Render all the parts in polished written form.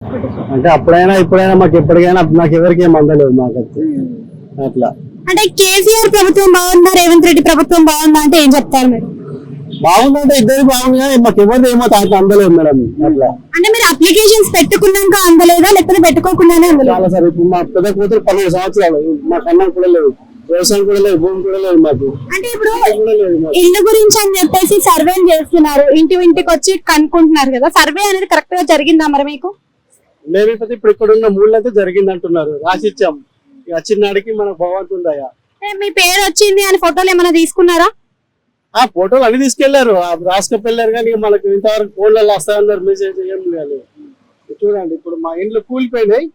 అంటే అప్పుడైనా ఇప్పుడైనా మాకు ఎప్పటికైనా నాకు ఎవరికి ఏం అందలేదు మాకు అట్లా. అంటే కేసీఆర్ ప్రభుత్వం బాగుందా, రేవంత్ రెడ్డి ప్రభుత్వం బాగుందా అంటే ఏం చెప్తారు మీరు? బాగుందంటే ఇద్దరు బాగుంది కానీ మాకు ఎవరిది ఏమో తాత అందలేదు మేడం అట్లా. అంటే మీరు అప్లికేషన్స్ పెట్టుకున్నాక అందలేదా లేకపోతే పెట్టుకోకుండానే అందలేదు? చాలా సార్ ఇప్పుడు మా పెద్ద కూతురు 12 సంవత్సరాలు మాకు అన్నం కూడా లేదు, వ్యవసాయం కూడా లేదు, భూమి కూడా లేదు మాకు. అంటే ఇప్పుడు కూడా లేదు మాకు. ఇల్లు గురించి అని చెప్పేసి సర్వే చేస్తున్నారు, ఇంటికి వచ్చి కనుక్కుంటున్నారు కదా, సర్వే అనేది కరెక్ట్ గా జరిగిందా మరి మీకు? మేము ఇప్పుడు ఇక్కడ ఉన్న మూడు అయితే జరిగింది అంటున్నారు, రాసిచ్చాం. వచ్చినాడికి మనకు భగవంతుందయ్యా. మీ పేరు వచ్చింది అని ఫోటోలు ఏమైనా తీసుకున్నారా? ఆ ఫోటోలు అన్ని తీసుకెళ్లారు, రాసుకెళ్ళారు కానీ మనకు ఇంతవరకు ఫోన్లలో వస్తాయన్నారు, మెసేజ్ ఏం లేదు. చూడండి ఇప్పుడు మా ఇంట్లో కూలిపోయినాయి,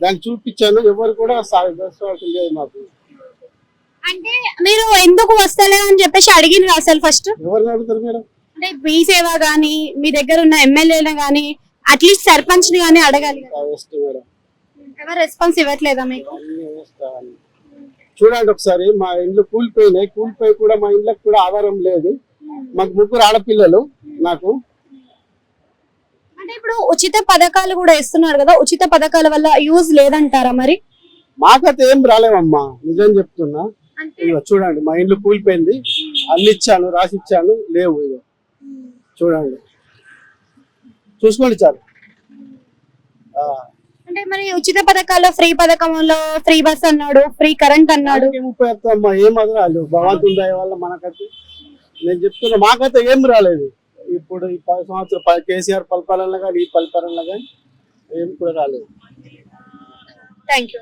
దాన్ని చూపించాను, ఎవరు కూడా లేదు మాకు. అంటే మీరు ఎందుకు వస్తలే అని చెప్పేసి అడిగిన అసలు ఫస్ట్ ఎవరిని అడుగుతారు మేడం? అంటే మీ సేవ గానీ మీ దగ్గర ఉన్న ఎమ్మెల్యేలు గానీ అట్లీస్ట్ సర్పంచ్ ని గానీ అడగాలి కదా. మేడం ఎవరు రెస్పాన్స్ ఇవ్వట్లేదా మీకు? చూడండి ఒకసారి మా ఇంట్లో కూలిపోయి కూడా మా ఇంట్లోకి కూడా ఆధారం లేదు. మాకు 3 ఆడపిల్లలు నాకు. అంటే ఇప్పుడు ఉచిత పథకాలు కూడా ఇస్తున్నారు కదా, ఉచిత పథకాల వల్ల యూజ్ లేదంటారా మరి? మాకైతే ఏం రాలేవమ్మా, నిజం చెప్తున్నా. ఇగో చూడండి మా ఇంట్లో కూలిపోయింది, అన్ని ఇచ్చాను, రాసిచ్చాను, లేవు. ఇగో చూడండి, చూసుకోండి చాలు. అంటే మరి ఉచిత పథకాల్లో ఫ్రీ పథకంలో ఫ్రీ బస్ అన్నాడు, ఫ్రీ కరెంట్ అన్నాడు. అమ్మా ఏం రాలేదు, భగవంతుని దయ వల్ల మనకైతే. నేను చెప్తున్నా మాకైతే ఏం రాలేదు. ఇప్పుడు ఈ 10 సంవత్సరాలు కేసీఆర్ పరిపాలనలో కానీ ఈ పరిపాలనలో కానీ ఏం కూడా రాలేదు. Thank you.